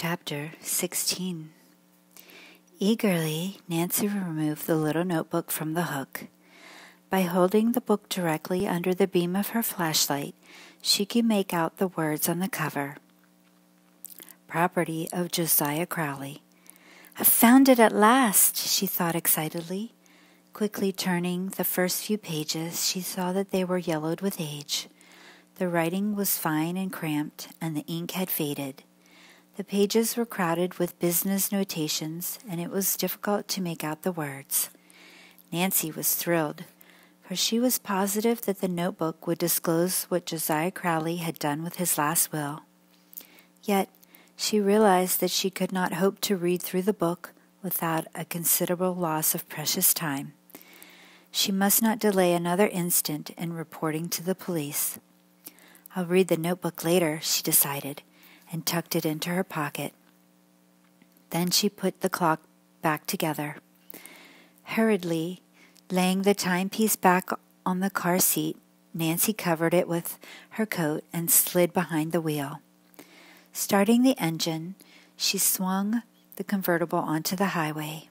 Chapter 16. Eagerly, Nancy removed the little notebook from the hook. By holding the book directly under the beam of her flashlight, she could make out the words on the cover. Property of Josiah Crowley. "I've found it at last," she thought excitedly. Quickly turning the first few pages, she saw that they were yellowed with age. The writing was fine and cramped, and the ink had faded. The pages were crowded with business notations, and it was difficult to make out the words. Nancy was thrilled, for she was positive that the notebook would disclose what Josiah Crowley had done with his last will. Yet she realized that she could not hope to read through the book without a considerable loss of precious time. She must not delay another instant in reporting to the police. "I'll read the notebook later," she decided, and tucked it into her pocket. Then she put the clock back together. Hurriedly, laying the timepiece back on the car seat, Nancy covered it with her coat and slid behind the wheel. Starting the engine, she swung the convertible onto the highway.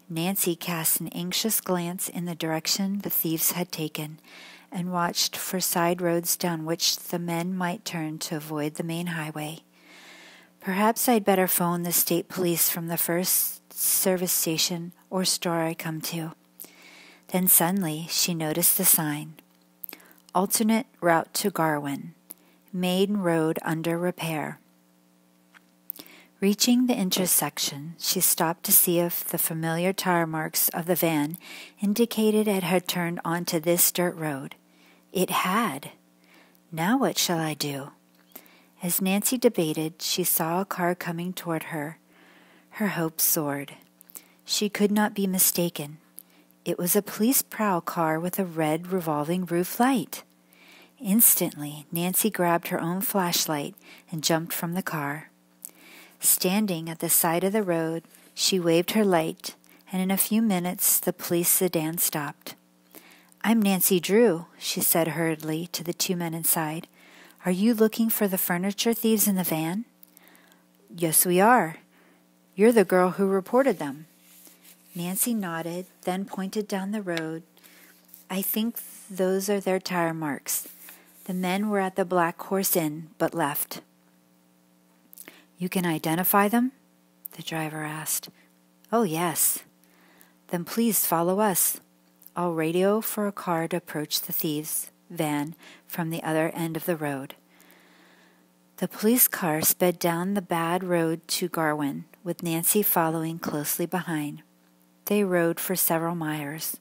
Nancy cast an anxious glance in the direction the thieves had taken and watched for side roads down which the men might turn to avoid the main highway. "Perhaps I'd better phone the state police from the first service station or store I come to." Then suddenly she noticed the sign. "Alternate route to Garwin. Main road under repair." Reaching the intersection, she stopped to see if the familiar tire marks of the van indicated it had turned onto this dirt road. It had. "Now what shall I do?" As Nancy debated, she saw a car coming toward her. Her hopes soared. She could not be mistaken. It was a police prowl car with a red revolving roof light. Instantly, Nancy grabbed her own flashlight and jumped from the car. Standing at the side of the road, she waved her light, and in a few minutes the police sedan stopped. "I'm Nancy Drew," she said hurriedly to the two men inside. "Are you looking for the furniture thieves in the van?" "Yes, we are. You're the girl who reported them." Nancy nodded, then pointed down the road. "I think those are their tire marks. The men were at the Black Horse Inn, but left." "You can identify them?" the driver asked. "Oh, yes." "Then please follow us. I'll radio for a car to approach the thieves' van from the other end of the road." The police car sped down the bad road to Garwin, with Nancy following closely behind. They rode for several miles.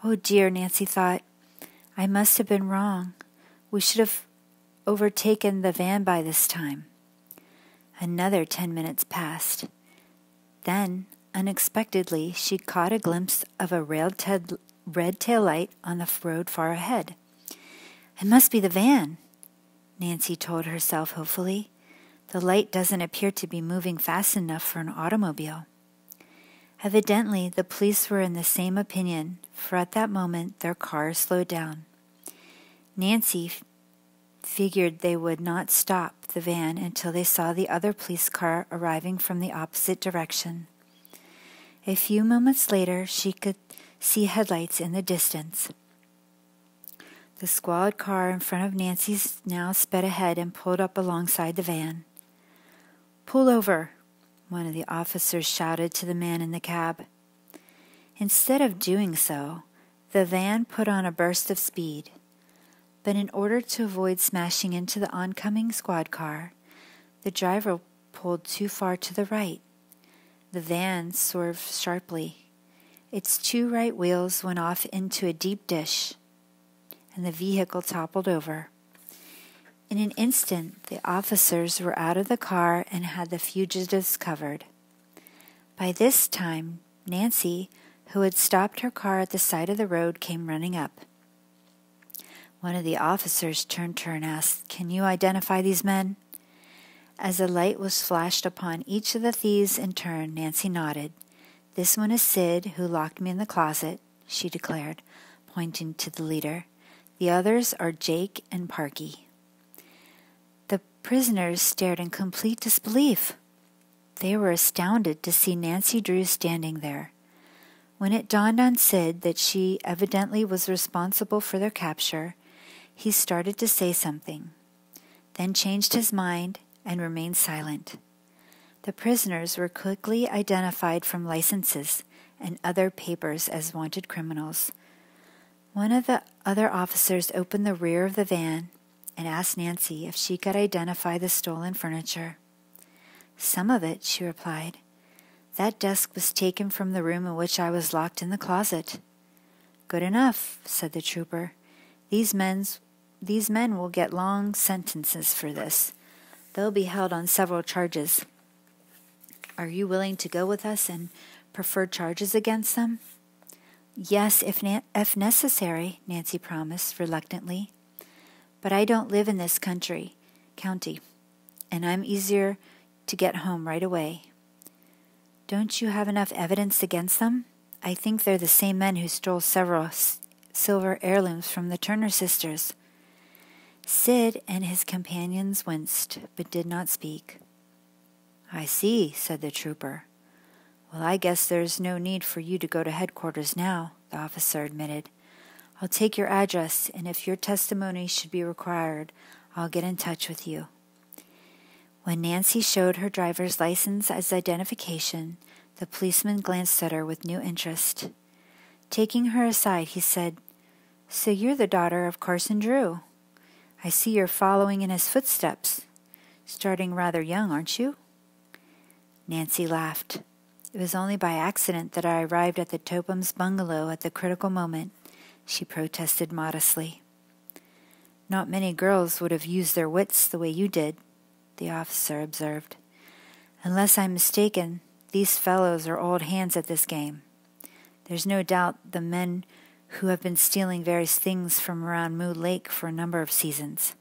"Oh dear," Nancy thought. "I must have been wrong. We should have overtaken the van by this time." Another 10 minutes passed. Then, unexpectedly, she caught a glimpse of a red tail light on the road far ahead. "It must be the van," Nancy told herself hopefully. "The light doesn't appear to be moving fast enough for an automobile." Evidently, the police were in the same opinion, for at that moment their car slowed down. Nancy figured they would not stop the van until they saw the other police car arriving from the opposite direction. A few moments later, she could see headlights in the distance. The squad car in front of Nancy's now sped ahead and pulled up alongside the van. "Pull over," one of the officers shouted to the man in the cab. Instead of doing so, the van put on a burst of speed. But in order to avoid smashing into the oncoming squad car, the driver pulled too far to the right. The van swerved sharply. Its two right wheels went off into a deep ditch, and the vehicle toppled over. In an instant, the officers were out of the car and had the fugitives covered. By this time, Nancy, who had stopped her car at the side of the road, came running up. One of the officers turned to her and asked, "Can you identify these men?" As a light was flashed upon each of the thieves in turn, Nancy nodded. "This one is Sid, who locked me in the closet," she declared, pointing to the leader. "The others are Jake and Parky." The prisoners stared in complete disbelief. They were astounded to see Nancy Drew standing there. When it dawned on Sid that she evidently was responsible for their capture, he started to say something, then changed his mind and remained silent. The prisoners were quickly identified from licenses and other papers as wanted criminals. One of the other officers opened the rear of the van and asked Nancy if she could identify the stolen furniture. "Some of it," she replied. "That desk was taken from the room in which I was locked in the closet." "Good enough," said the trooper. These men will get long sentences for this. They'll be held on several charges. Are you willing to go with us and prefer charges against them?" "Yes, if necessary," Nancy promised reluctantly. "But I don't live in this county, and I'm easier to get home right away." "Don't you have enough evidence against them? I think they're the same men who stole several silver heirlooms from the Turner sisters." Sid and his companions winced, but did not speak. "I see," said the trooper. "Well, I guess there's no need for you to go to headquarters now," the officer admitted. "I'll take your address, and if your testimony should be required, I'll get in touch with you." When Nancy showed her driver's license as identification, the policeman glanced at her with new interest. Taking her aside, he said, "So you're the daughter of Carson Drew. I see you're following in his footsteps. Starting rather young, aren't you?" Nancy laughed. "It was only by accident that I arrived at the Topham's bungalow at the critical moment," she protested modestly. "Not many girls would have used their wits the way you did," the officer observed. "Unless I'm mistaken, these fellows are old hands at this game. There's no doubt the men who have been stealing various things from around Moo Lake for a number of seasons.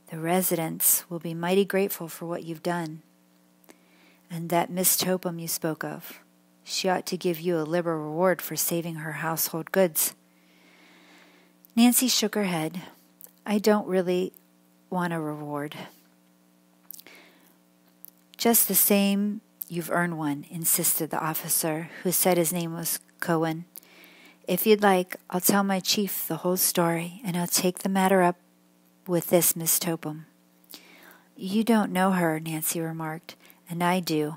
The residents will be mighty grateful for what you've done. And that Miss Topham you spoke of, she ought to give you a liberal reward for saving her household goods." Nancy shook her head. "I don't really want a reward." "Just the same, you've earned one," insisted the officer, who said his name was Cohen. "If you'd like, I'll tell my chief the whole story, and I'll take the matter up with this Miss Topham." "You don't know her," Nancy remarked, "and I do.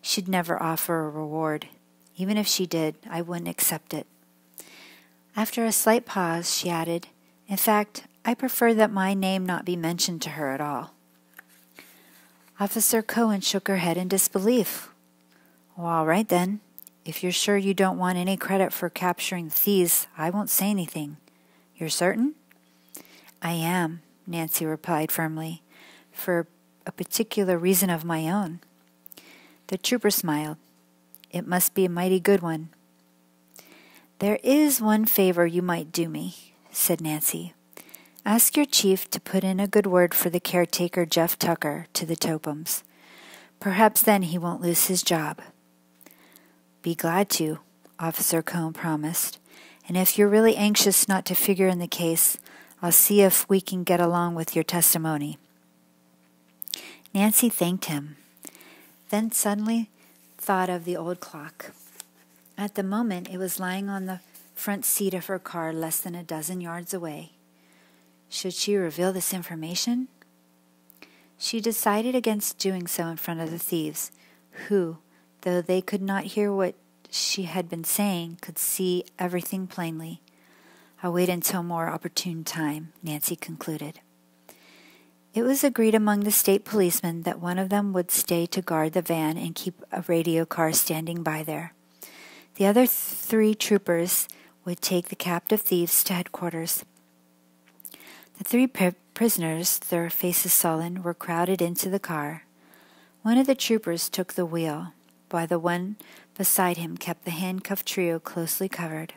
She'd never offer a reward. Even if she did, I wouldn't accept it." After a slight pause, she added, "In fact, I prefer that my name not be mentioned to her at all." Officer Cohen shook her head in disbelief. "Well, all right then. If you're sure you don't want any credit for capturing the thieves, I won't say anything. You're certain?" "I am," Nancy replied firmly, "for a particular reason of my own." The trooper smiled. "It must be a mighty good one." "There is one favor you might do me," said Nancy. "Ask your chief to put in a good word for the caretaker, Jeff Tucker, to the Tophams. Perhaps then he won't lose his job." "Be glad to," Officer Cohen promised. "And if you're really anxious not to figure in the case, I'll see if we can get along with your testimony." Nancy thanked him, then suddenly thought of the old clock. At the moment, it was lying on the front seat of her car less than a dozen yards away. Should she reveal this information? She decided against doing so in front of the thieves, who, though they could not hear what she had been saying, could see everything plainly. "I'll wait until a more opportune time," Nancy concluded. It was agreed among the state policemen that one of them would stay to guard the van and keep a radio car standing by there. The other 3 troopers would take the captive thieves to headquarters. The 3 prisoners, their faces sullen, were crowded into the car. One of the troopers took the wheel, while the one beside him kept the handcuffed trio closely covered.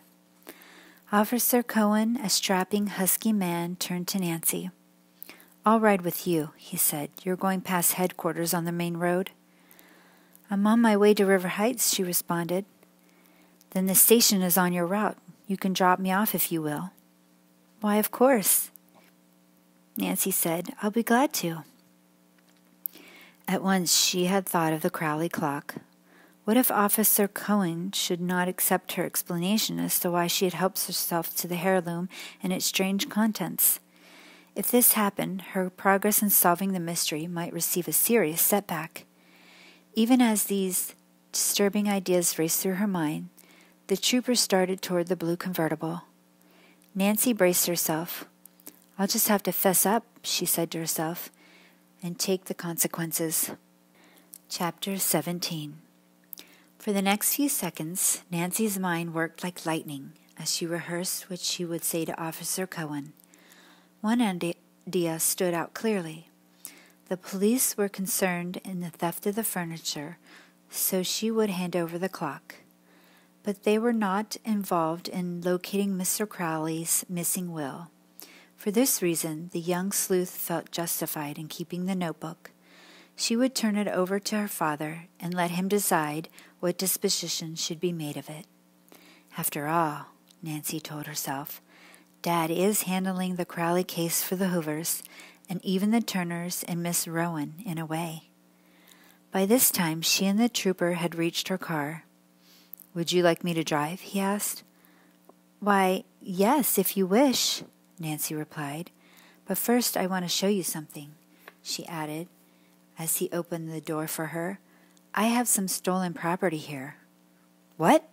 Officer Cohen, a strapping, husky man, turned to Nancy. "I'll ride with you," he said. "You're going past headquarters on the main road?" "I'm on my way to River Heights," she responded. "Then the station is on your route. You can drop me off if you will." "Why, of course." Nancy said. "I'll be glad to." At once she had thought of the Crowley clock. What if Officer Cohen should not accept her explanation as to why she had helped herself to the heirloom and its strange contents? If this happened, her progress in solving the mystery might receive a serious setback. Even as these disturbing ideas raced through her mind, the trooper started toward the blue convertible. Nancy braced herself. "I'll just have to fess up," she said to herself, "and take the consequences." Chapter 17. For the next few seconds, Nancy's mind worked like lightning as she rehearsed what she would say to Officer Cohen. One idea stood out clearly. The police were concerned in the theft of the furniture, so she would hand over the clock. But they were not involved in locating Mr. Crowley's missing will. For this reason, the young sleuth felt justified in keeping the notebook. She would turn it over to her father and let him decide what disposition should be made of it. After all, Nancy told herself, Dad is handling the Crowley case for the Hoovers, and even the Turners and Miss Rowan in a way. By this time, she and the trooper had reached her car. "Would you like me to drive?" he asked. "Why, yes, if you wish," Nancy replied. "But first I want to show you something," she added, as he opened the door for her. "I have some stolen property here." "What?"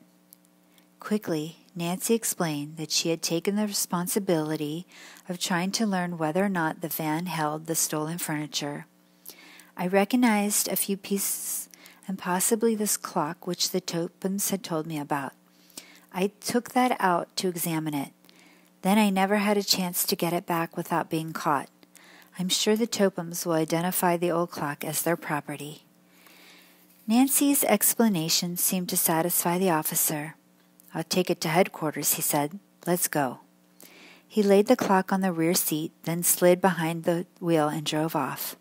Quickly, Nancy explained that she had taken the responsibility of trying to learn whether or not the van held the stolen furniture. "I recognized a few pieces and possibly this clock which the Topums had told me about. I took that out to examine it. Then I never had a chance to get it back without being caught. I'm sure the Topums will identify the old clock as their property." Nancy's explanation seemed to satisfy the officer. "I'll take it to headquarters," he said. "Let's go." He laid the clock on the rear seat, then slid behind the wheel and drove off.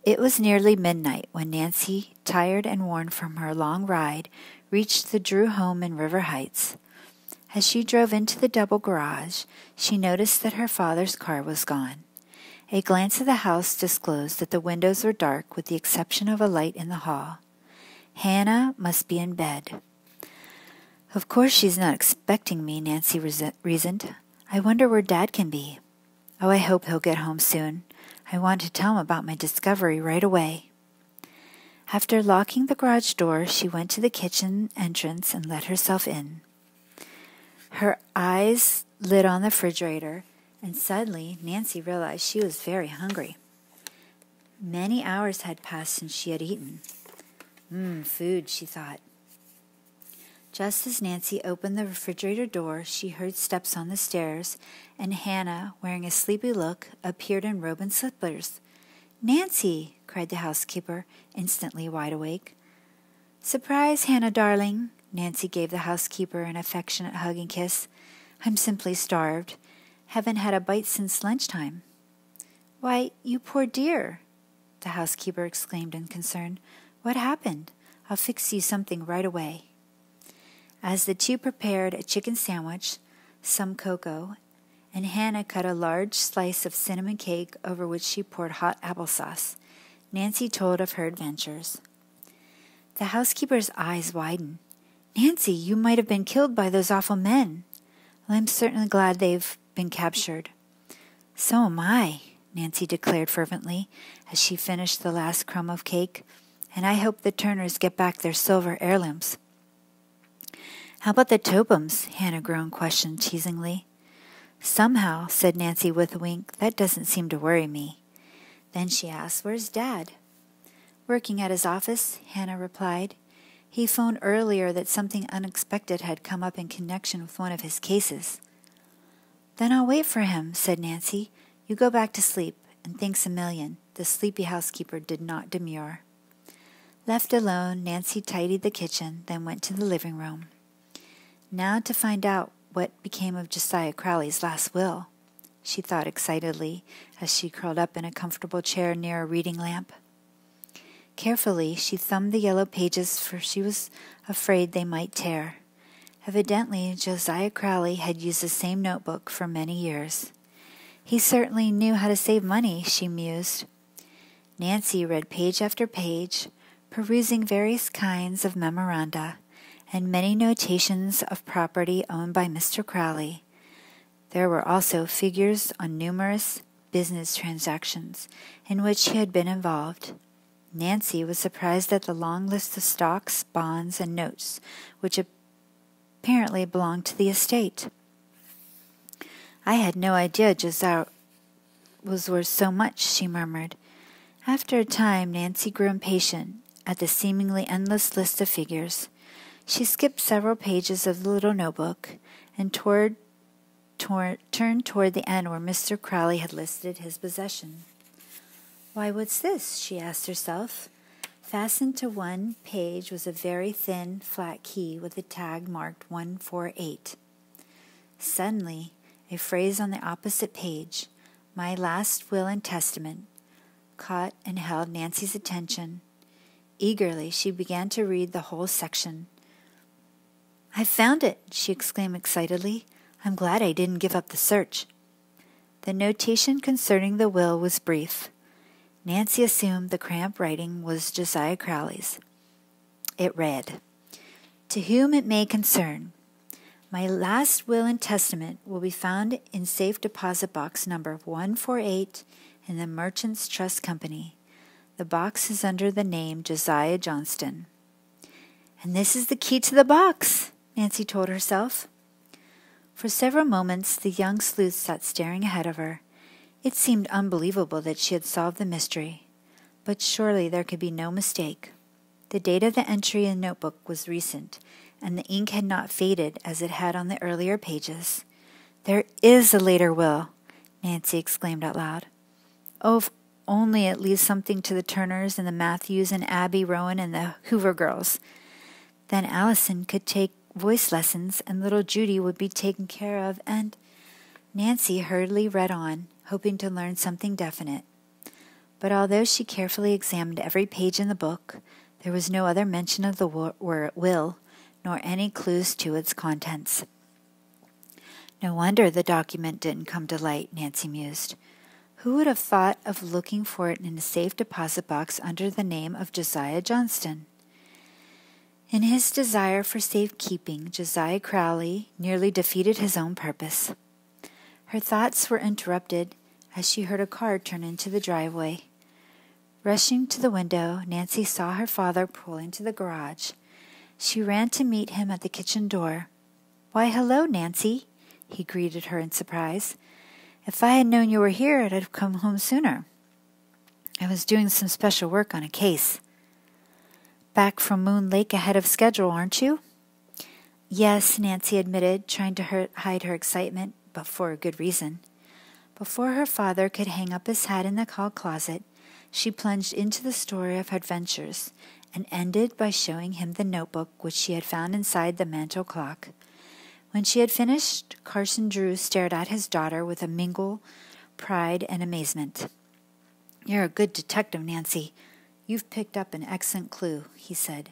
It was nearly midnight when Nancy, tired and worn from her long ride, reached the Drew home in River Heights. As she drove into the double garage, she noticed that her father's car was gone. A glance at the house disclosed that the windows were dark with the exception of a light in the hall. Hannah must be in bed. "Of course she's not expecting me," Nancy reasoned. "I wonder where Dad can be. Oh, I hope he'll get home soon. I want to tell him about my discovery right away." After locking the garage door, she went to the kitchen entrance and let herself in. Her eyes lit on the refrigerator, and suddenly Nancy realized she was very hungry. Many hours had passed since she had eaten. Food, she thought. Just as Nancy opened the refrigerator door, she heard steps on the stairs, and Hannah, wearing a sleepy look, appeared in robe and slippers. "Nancy!" cried the housekeeper, instantly wide awake. "Surprise, Hannah, darling!" Nancy gave the housekeeper an affectionate hug and kiss. "I'm simply starved. Haven't had a bite since lunchtime." "Why, you poor dear!" the housekeeper exclaimed in concern. "What happened? I'll fix you something right away." As the two prepared a chicken sandwich, some cocoa, and Hannah cut a large slice of cinnamon cake over which she poured hot applesauce, Nancy told of her adventures. The housekeeper's eyes widened. "Nancy, you might have been killed by those awful men." "Well, I'm certainly glad they've been captured." "So am I," Nancy declared fervently as she finished the last crumb of cake. "And I hope the Turners get back their silver heirlooms." "How about the Topums?" Hannah Grown questioned teasingly. "Somehow," said Nancy with a wink, "that doesn't seem to worry me." Then she asked, "Where's Dad?" "Working at his office," Hannah replied. "He phoned earlier that something unexpected had come up in connection with one of his cases." "Then I'll wait for him," said Nancy. "You go back to sleep, and thanks a million." The sleepy housekeeper did not demur. Left alone, Nancy tidied the kitchen, then went to the living room. Now to find out what became of Josiah Crowley's last will, she thought excitedly as she curled up in a comfortable chair near a reading lamp. Carefully, she thumbed the yellow pages, for she was afraid they might tear. Evidently, Josiah Crowley had used the same notebook for many years. He certainly knew how to save money, she mused. Nancy read page after page, perusing various kinds of memoranda and many notations of property owned by Mr. Crowley. There were also figures on numerous business transactions in which he had been involved. Nancy was surprised at the long list of stocks, bonds, and notes which apparently belonged to the estate. "I had no idea Josiah was worth so much," she murmured. After a time, Nancy grew impatient at the seemingly endless list of figures. She skipped several pages of the little notebook and turned toward the end where Mr. Crowley had listed his possession. "Why, what's this?" she asked herself. Fastened to one page was a very thin, flat key with a tag marked 148. Suddenly, a phrase on the opposite page, "My last will and testament," caught and held Nancy's attention. Eagerly, she began to read the whole section. "I found it!" she exclaimed excitedly. "I'm glad I didn't give up the search." The notation concerning the will was brief. Nancy assumed the cramped writing was Josiah Crowley's. It read, "To whom it may concern, my last will and testament will be found in safe deposit box number 148 in the Merchants Trust Company. The box is under the name Josiah Johnston." "And this is the key to the box," Nancy told herself. For several moments the young sleuth sat staring ahead of her. It seemed unbelievable that she had solved the mystery, but surely there could be no mistake. The date of the entry in the notebook was recent, and the ink had not faded as it had on the earlier pages. "There is a later will," Nancy exclaimed out loud. "Oh, if only it leaves something to the Turners and the Matthews and Abby Rowan and the Hoover girls. Then Allison could take voice lessons, and little Judy would be taken care of, and—" Nancy hurriedly read on, hoping to learn something definite. But although she carefully examined every page in the book, there was no other mention of the will, nor any clues to its contents. No wonder the document didn't come to light, Nancy mused. Who would have thought of looking for it in a safe deposit box under the name of Josiah Johnston? In his desire for safekeeping, Josiah Crowley nearly defeated his own purpose. Her thoughts were interrupted as she heard a car turn into the driveway. Rushing to the window, Nancy saw her father pull into the garage. She ran to meet him at the kitchen door. "Why, hello, Nancy," he greeted her in surprise. "If I had known you were here, I'd have come home sooner. I was doing some special work on a case." "Back from Moon Lake ahead of schedule, aren't you?" "Yes," Nancy admitted, trying to hide her excitement, but for a good reason. Before her father could hang up his hat in the hall closet, she plunged into the story of her adventures and ended by showing him the notebook which she had found inside the mantel clock. When she had finished, Carson Drew stared at his daughter with a mingled pride and amazement. "You're a good detective, Nancy. You've picked up an excellent clue," he said.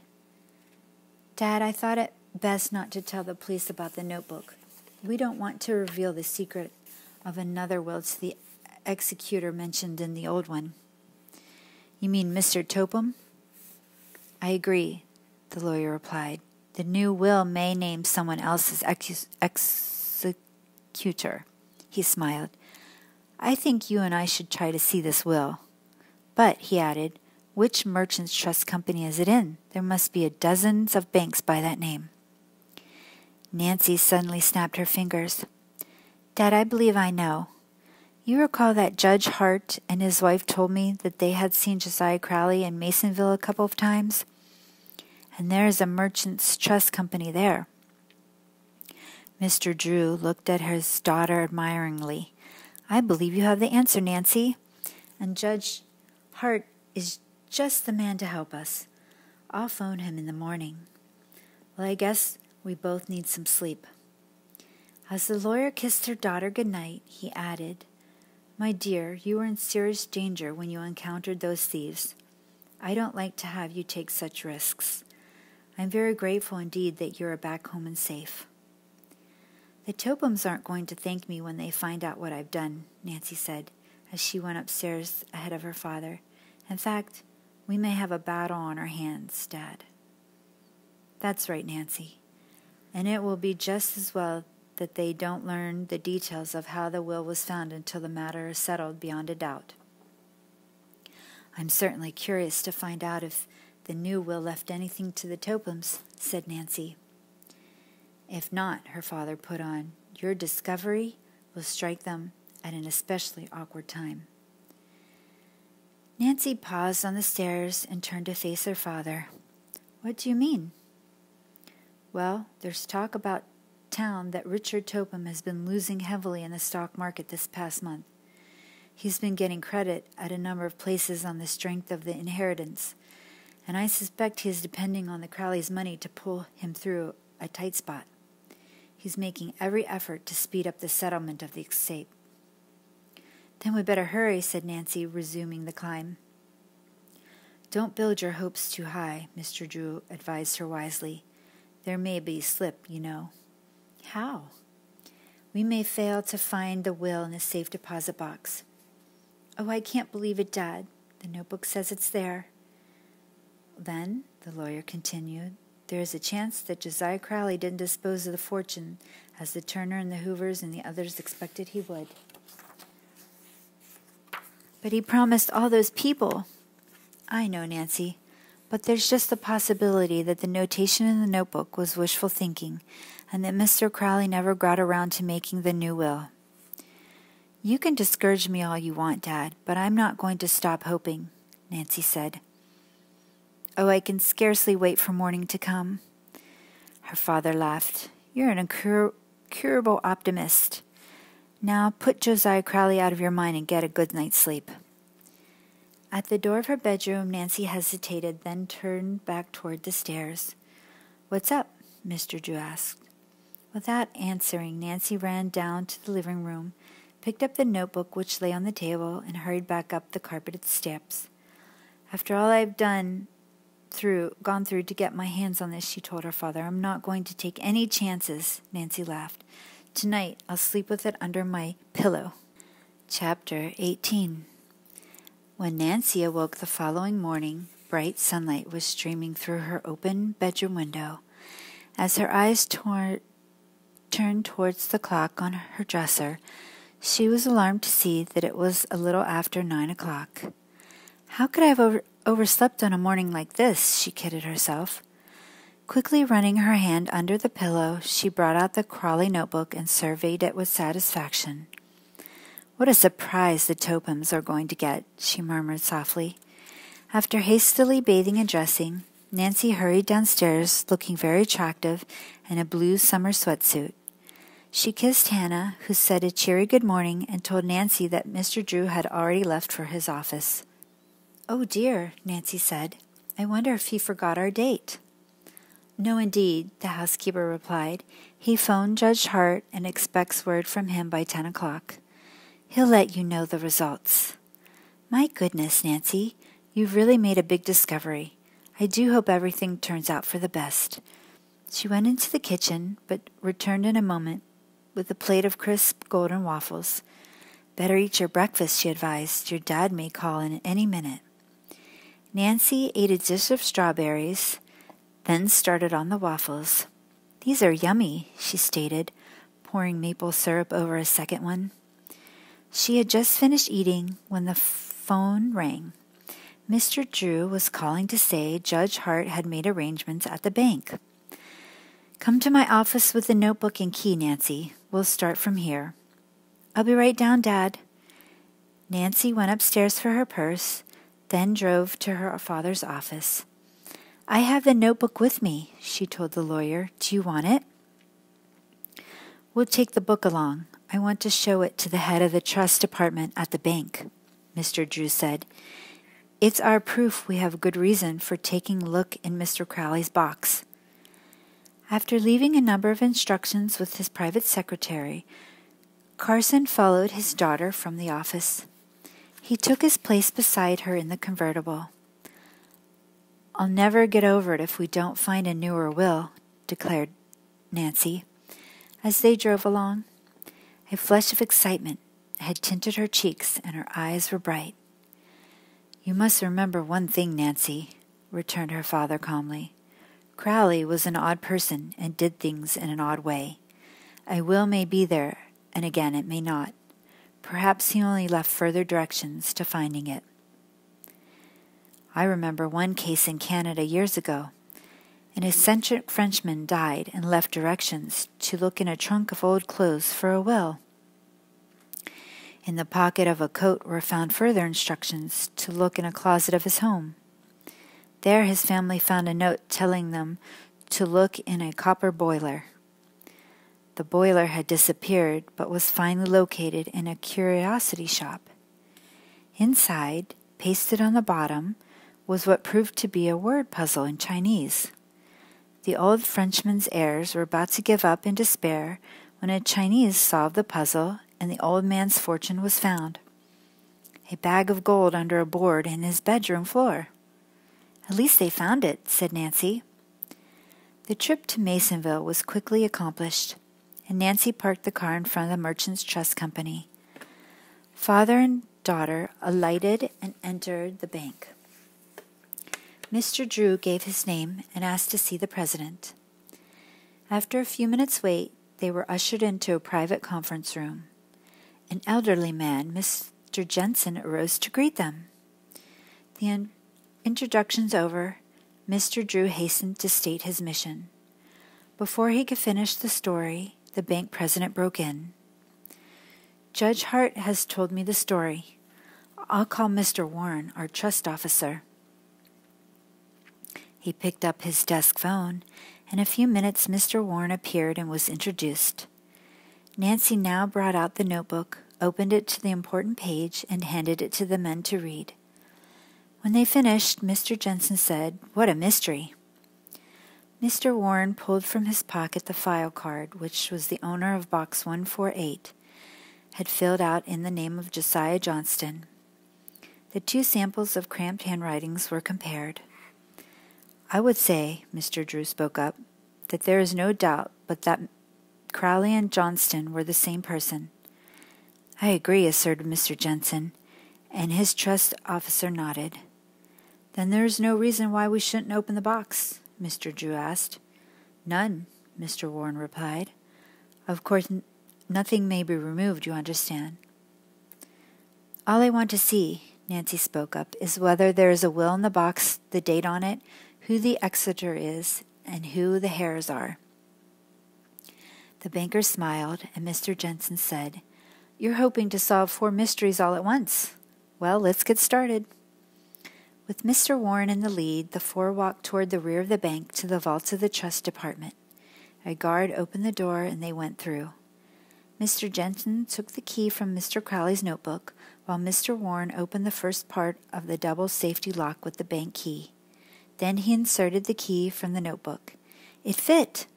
"Dad, I thought it best not to tell the police about the notebook. We don't want to reveal the secret of another will to the executor mentioned in the old one." "You mean Mr. Topham?" "I agree," the lawyer replied. "The new will may name someone else as executor." He smiled. "I think you and I should try to see this will. But," he added, "which Merchants Trust Company is it in? There must be dozens of banks by that name." Nancy suddenly snapped her fingers. "Dad, I believe I know. You recall that Judge Hart and his wife told me that they had seen Josiah Crowley in Masonville a couple of times? And there is a Merchants Trust Company there." Mr. Drew looked at his daughter admiringly. "I believe you have the answer, Nancy. And Judge Hart is just the man to help us. I'll phone him in the morning. Well, I guess we both need some sleep." As the lawyer kissed her daughter good night, he added, "My dear, you were in serious danger when you encountered those thieves. I don't like to have you take such risks. I'm very grateful indeed that you are back home and safe." The Topums aren't going to thank me when they find out what I've done, Nancy said, as she went upstairs ahead of her father. In fact, we may have a battle on our hands, Dad. That's right, Nancy. And it will be just as well that they don't learn the details of how the will was found until the matter is settled beyond a doubt. I'm certainly curious to find out if the new will left anything to the Topums, said Nancy. If not, her father put on, your discovery will strike them at an especially awkward time. Nancy paused on the stairs and turned to face her father. What do you mean? Well, there's talk about town that Richard Topham has been losing heavily in the stock market this past month. He's been getting credit at a number of places on the strength of the inheritance, and I suspect he is depending on the Crowleys' money to pull him through a tight spot. He's making every effort to speed up the settlement of the estate. Then we better hurry, said Nancy, resuming the climb. Don't build your hopes too high, Mr. Drew advised her wisely. There may be slip, you know. How? We may fail to find the will in the safe deposit box. Oh, I can't believe it, Dad. The notebook says it's there. Then, the lawyer continued, there is a chance that Josiah Crowley didn't dispose of the fortune as the Turner and the Hoovers and the others expected he would. But he promised all those people. I know, Nancy, but there's just the possibility that the notation in the notebook was wishful thinking and that Mr. Crowley never got around to making the new will. You can discourage me all you want, Dad, but I'm not going to stop hoping, Nancy said. Oh, I can scarcely wait for morning to come. Her father laughed. You're an incurable optimist. Now put Josiah Crowley out of your mind and get a good night's sleep. At the door of her bedroom, Nancy hesitated, then turned back toward the stairs. What's up? Mr. Drew asked. Without answering, Nancy ran down to the living room, picked up the notebook which lay on the table, and hurried back up the carpeted steps. After all I've gone through to get my hands on this, she told her father, I'm not going to take any chances. Nancy laughed. Tonight, I'll sleep with it under my pillow. Chapter 18. When Nancy awoke the following morning, bright sunlight was streaming through her open bedroom window. As her eyes turned towards the clock on her dresser, she was alarmed to see that it was a little after 9 o'clock. How could I have overslept on a morning like this? She kidded herself. Quickly running her hand under the pillow, she brought out the Crowley notebook and surveyed it with satisfaction. What a surprise the Tophams are going to get, she murmured softly. After hastily bathing and dressing, Nancy hurried downstairs, looking very attractive in a blue summer sweatsuit. She kissed Hannah, who said a cheery good morning, and told Nancy that Mr. Drew had already left for his office. Oh dear, Nancy said. I wonder if he forgot our date. No, indeed, the housekeeper replied. He phoned Judge Hart and expects word from him by 10 o'clock. He'll let you know the results. My goodness, Nancy, you've really made a big discovery. I do hope everything turns out for the best. She went into the kitchen, but returned in a moment with a plate of crisp golden waffles. Better eat your breakfast, she advised. Your dad may call in any minute. Nancy ate a dish of strawberries, then started on the waffles. These are yummy, she stated, pouring maple syrup over a second one. She had just finished eating when the phone rang. Mr. Drew was calling to say Judge Hart had made arrangements at the bank. Come to my office with the notebook and key, Nancy. We'll start from here. I'll be right down, Dad. Nancy went upstairs for her purse, then drove to her father's office. I have the notebook with me, she told the lawyer. Do you want it? We'll take the book along. I want to show it to the head of the trust department at the bank, Mr. Drew said. It's our proof we have good reason for taking a look in Mr. Crowley's box. After leaving a number of instructions with his private secretary, Carson followed his daughter from the office. He took his place beside her in the convertible. I'll never get over it if we don't find a newer will, declared Nancy. As they drove along, a flush of excitement had tinted her cheeks and her eyes were bright. "You must remember one thing, Nancy," returned her father calmly. "Crowley was an odd person and did things in an odd way. A will may be there, and again it may not. Perhaps he only left further directions to finding it. I remember one case in Canada years ago. An eccentric Frenchman died and left directions to look in a trunk of old clothes for a will. In the pocket of a coat were found further instructions to look in a closet of his home. There his family found a note telling them to look in a copper boiler. The boiler had disappeared, but was finally located in a curiosity shop. Inside, pasted on the bottom, was what proved to be a word puzzle in Chinese. The old Frenchman's heirs were about to give up in despair when a Chinese solved the puzzle and the old man's fortune was found. A bag of gold under a board in his bedroom floor. "At least they found it," said Nancy. The trip to Masonville was quickly accomplished, and Nancy parked the car in front of the Merchants Trust Company. Father and daughter alighted and entered the bank. Mr. Drew gave his name and asked to see the president. After a few minutes' wait, they were ushered into a private conference room. An elderly man, Mr. Jensen, arose to greet them. The introductions over, Mr. Drew hastened to state his mission. Before he could finish the story, the bank president broke in. "Judge Hart has told me the story. I'll call Mr. Warren, our trust officer." He picked up his desk phone. In a few minutes Mr. Warren appeared and was introduced. Nancy now brought out the notebook, opened it to the important page, and handed it to the men to read. When they finished, Mr. Jensen said, "What a mystery." Mr. Warren pulled from his pocket the file card, which was the owner of Box 148, had filled out in the name of Josiah Johnston. The two samples of cramped handwritings were compared. "I would say," Mr. Drew spoke up, "that there is no doubt but that Crowley and Johnston were the same person." "I agree," asserted Mr. Jensen, and his trust officer nodded. "Then there is no reason why we shouldn't open the box?" Mr. Drew asked. "None," Mr. Warren replied. "Of course, nothing may be removed, you understand." "All I want to see," Nancy spoke up, "is whether there is a will in the box, the date on it, who the executor is, and who the heirs are." The banker smiled, and Mr. Jensen said, "You're hoping to solve 4 mysteries all at once. Well, let's get started." With Mr. Warren in the lead, the 4 walked toward the rear of the bank to the vaults of the trust department. A guard opened the door, and they went through. Mr. Jensen took the key from Mr. Crowley's notebook, while Mr. Warren opened the first part of the double safety lock with the bank key. Then he inserted the key from the notebook. It fit!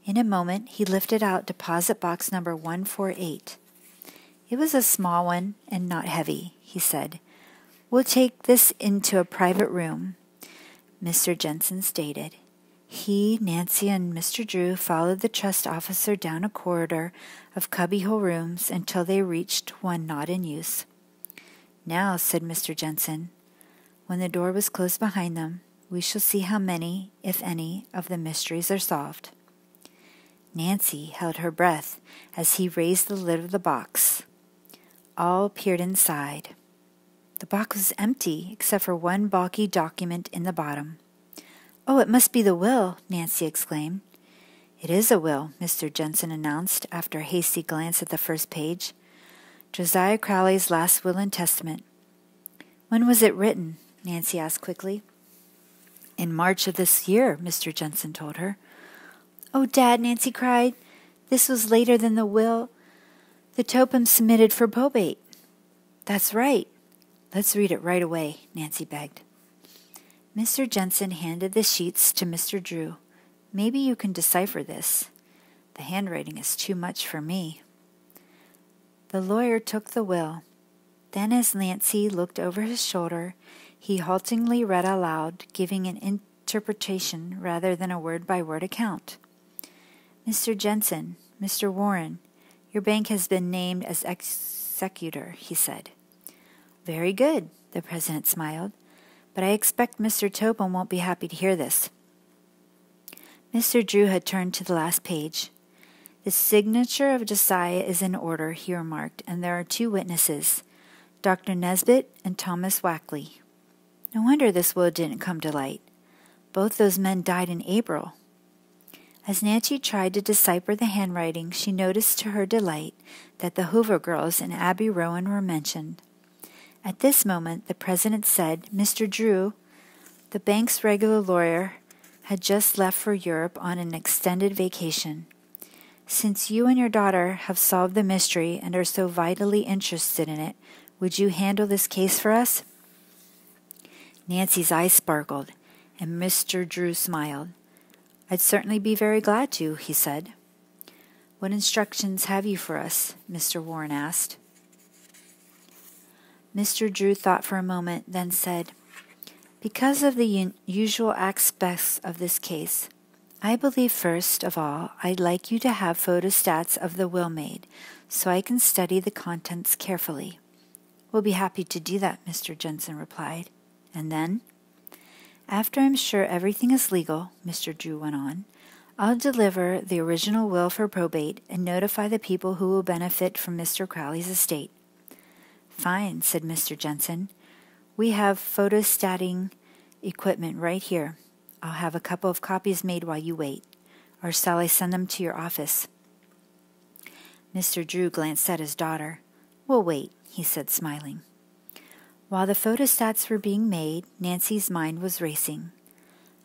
In a moment, he lifted out deposit box number 148. "It was a small one and not heavy," he said. "We'll take this into a private room," Mr. Jensen stated. He, Nancy, and Mr. Drew followed the trust officer down a corridor of cubbyhole rooms until they reached one not in use. "Now," said Mr. Jensen, when the door was closed behind them, "we shall see how many, if any, of the mysteries are solved." Nancy held her breath as he raised the lid of the box. All peered inside. The box was empty, except for one bulky document in the bottom. "Oh, it must be the will," Nancy exclaimed. "It is a will," Mr. Jensen announced after a hasty glance at the first page. "Josiah Crowley's last will and testament." "When was it written?" Nancy asked quickly. "In March of this year," Mr. Jensen told her. "Oh, Dad," Nancy cried, "this was later than the will the Topham submitted for probate." "That's right. Let's read it right away," Nancy begged. Mr. Jensen handed the sheets to Mr. Drew. "Maybe you can decipher this. The handwriting is too much for me." The lawyer took the will. Then as Nancy looked over his shoulder, he haltingly read aloud, giving an interpretation rather than a word-by-word account. Mr. Jensen, Mr. Warren, your bank has been named as executor, he said. Very good, the president smiled, but I expect Mr. Topham won't be happy to hear this. Mr. Drew had turned to the last page. The signature of Josiah is in order, he remarked, and there are 2 witnesses, Dr. Nesbit and Thomas Wackley. No wonder this will didn't come to light. Both those men died in April. As Nancy tried to decipher the handwriting, she noticed to her delight that the Hoover girls and Abby Rowan were mentioned. At this moment, the president said, Mr. Drew, the bank's regular lawyer, had just left for Europe on an extended vacation. Since you and your daughter have solved the mystery and are so vitally interested in it, would you handle this case for us? Nancy's eyes sparkled, and Mr. Drew smiled. I'd certainly be very glad to, he said. What instructions have you for us? Mr. Warren asked. Mr. Drew thought for a moment, then said, because of the usual aspects of this case, I believe first of all I'd like you to have photostats of the will made, so I can study the contents carefully. We'll be happy to do that, Mr. Jensen replied. And then? After I'm sure everything is legal, Mr. Drew went on, I'll deliver the original will for probate and notify the people who will benefit from Mr. Crowley's estate. Fine, said Mr. Jensen. We have photostatting equipment right here. I'll have a couple of copies made while you wait. Or shall I send them to your office? Mr. Drew glanced at his daughter. We'll wait, he said, smiling. While the photostats were being made, Nancy's mind was racing.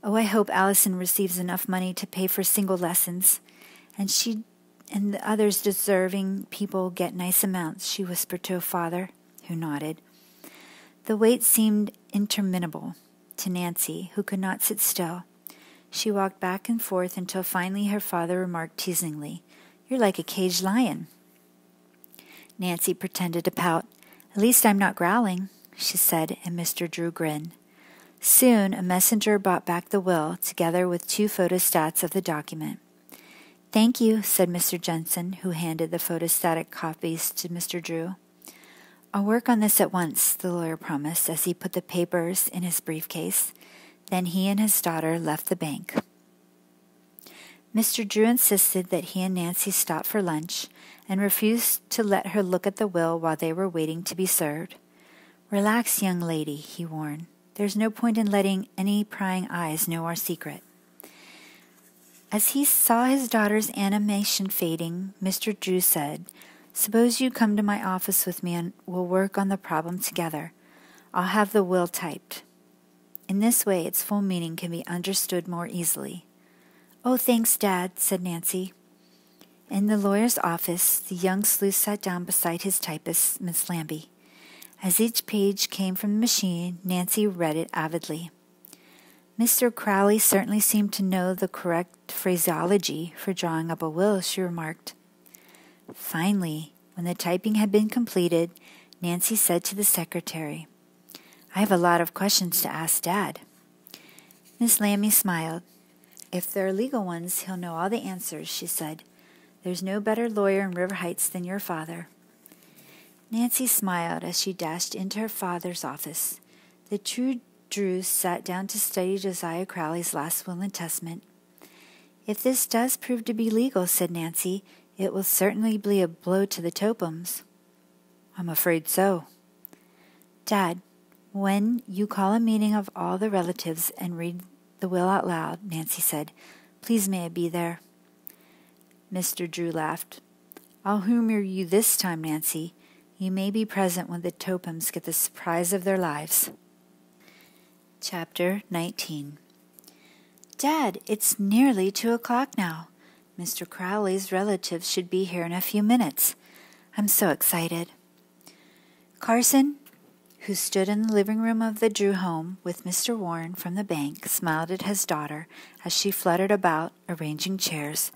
Oh, I hope Allison receives enough money to pay for single lessons, and she and the others deserving people get nice amounts, she whispered to her father, who nodded. The wait seemed interminable to Nancy, who could not sit still. She walked back and forth until finally her father remarked teasingly, You're like a caged lion. Nancy pretended to pout. At least I'm not growling, she said, and Mr. Drew grinned. Soon a messenger brought back the will, together with 2 photostats of the document. Thank you, said Mr. Jensen, who handed the photostatic copies to Mr. Drew. I'll work on this at once, the lawyer promised, as he put the papers in his briefcase. Then he and his daughter left the bank. Mr. Drew insisted that he and Nancy stop for lunch, and refused to let her look at the will while they were waiting to be served. Relax, young lady, he warned. There's no point in letting any prying eyes know our secret. As he saw his daughter's animation fading, Mr. Drew said, Suppose you come to my office with me and we'll work on the problem together. I'll have the will typed. In this way, its full meaning can be understood more easily. Oh, thanks, Dad, said Nancy. In the lawyer's office, the young sleuth sat down beside his typist, Miss Lambie. As each page came from the machine, Nancy read it avidly. Mr. Crowley certainly seemed to know the correct phraseology for drawing up a will, she remarked. Finally, when the typing had been completed, Nancy said to the secretary, I have a lot of questions to ask Dad. Miss Lambie smiled. If there are legal ones, he'll know all the answers, she said. There's no better lawyer in River Heights than your father. Nancy smiled as she dashed into her father's office. The true Drews sat down to study Josiah Crowley's last will and testament. If this does prove to be legal, said Nancy, it will certainly be a blow to the Tophams. I'm afraid so. Dad, when you call a meeting of all the relatives and read the will out loud, Nancy said, please may I be there. Mr. Drew laughed. I'll humor you this time, Nancy. You may be present when the Tophams get the surprise of their lives. Chapter 19. Dad, it's nearly 2:00 now. Mr. Crowley's relatives should be here in a few minutes. I'm so excited. Carson, who stood in the living room of the Drew home with Mr. Warren from the bank, smiled at his daughter as she fluttered about, arranging chairs.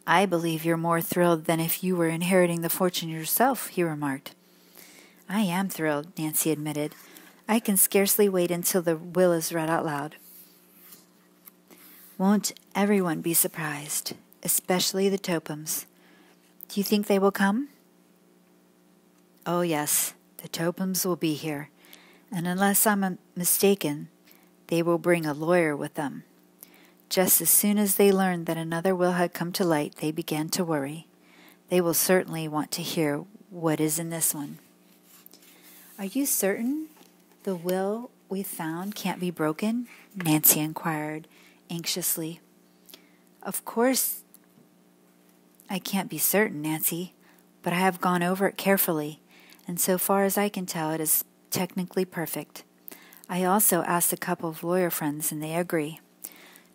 I believe you're more thrilled than if you were inheriting the fortune yourself, he remarked. I am thrilled, Nancy admitted. I can scarcely wait until the will is read out loud. Won't everyone be surprised, especially the Topums? Do you think they will come? Oh, yes, the Topums will be here, and unless I'm mistaken, they will bring a lawyer with them. Just as soon as they learned that another will had come to light, they began to worry. They will certainly want to hear what is in this one. Are you certain the will we found can't be broken? Nancy inquired anxiously. Of course I can't be certain, Nancy, but I have gone over it carefully, and so far as I can tell, it is technically perfect. I also asked a couple of lawyer friends, and they agree.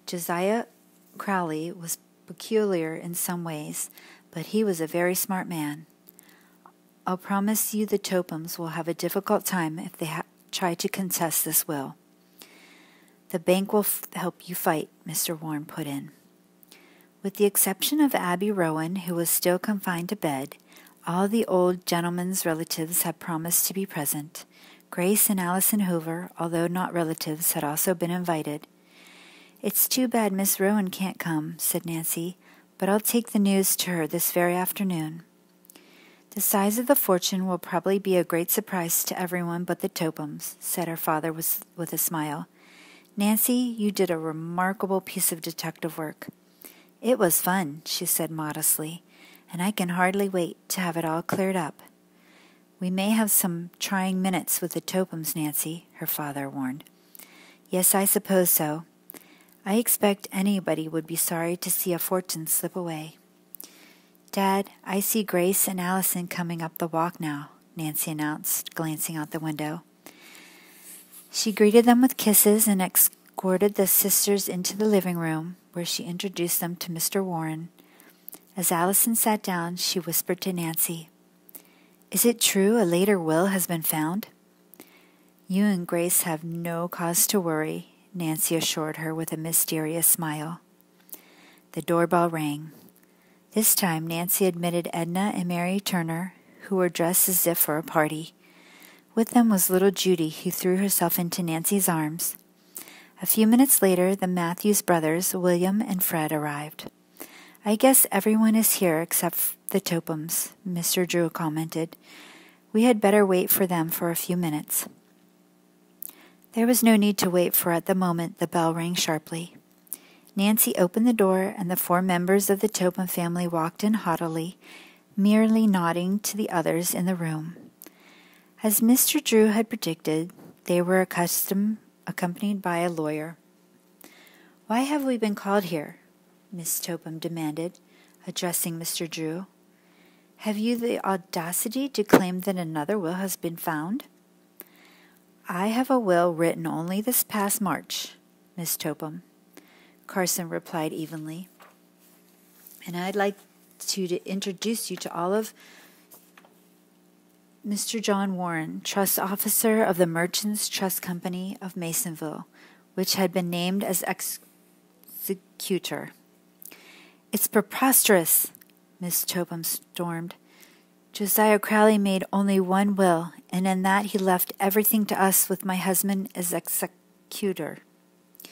Josiah Crowley was peculiar in some ways, but he was a very smart man. I'll promise you the Topums will have a difficult time if they try to contest this will. The bank will help you fight, Mr. Warren put in. With the exception of Abby Rowan, who was still confined to bed, all the old gentleman's relatives had promised to be present. Grace and Allison Hoover, although not relatives, had also been invited. It's too bad Miss Rowan can't come, said Nancy, but I'll take the news to her this very afternoon. The size of the fortune will probably be a great surprise to everyone but the Topums, said her father with a smile. Nancy, you did a remarkable piece of detective work. It was fun, she said modestly, and I can hardly wait to have it all cleared up. We may have some trying minutes with the Topums, Nancy, her father warned. Yes, I suppose so. I expect anybody would be sorry to see a fortune slip away. Dad, I see Grace and Allison coming up the walk now, Nancy announced, glancing out the window. She greeted them with kisses and escorted the sisters into the living room, where she introduced them to Mr. Warren. As Allison sat down, she whispered to Nancy, Is it true a later will has been found? You and Grace have no cause to worry, Nancy assured her with a mysterious smile. The doorbell rang. This time Nancy admitted Edna and Mary Turner, who were dressed as if for a party. With them was little Judy, who threw herself into Nancy's arms. A few minutes later, the Matthews brothers, William and Fred, arrived. I guess everyone is here except the Topums, Mr. Drew commented. We had better wait for them for a few minutes. There was no need to wait, for at the moment the bell rang sharply. Nancy opened the door, and the 4 members of the Topum family walked in haughtily, merely nodding to the others in the room. As Mr. Drew had predicted, they were accompanied by a lawyer. Why have we been called here? Miss Topum demanded, addressing Mr. Drew. Have you the audacity to claim that another will has been found? I have a will written only this past March, Miss Topum, Carson replied evenly. And I'd like to introduce you to all of Mr. John Warren, Trust Officer of the Merchants Trust Company of Masonville, which had been named as executor. It's preposterous, Miss Topum stormed. Josiah Crowley made only one will, and in that he left everything to us with my husband as executor. It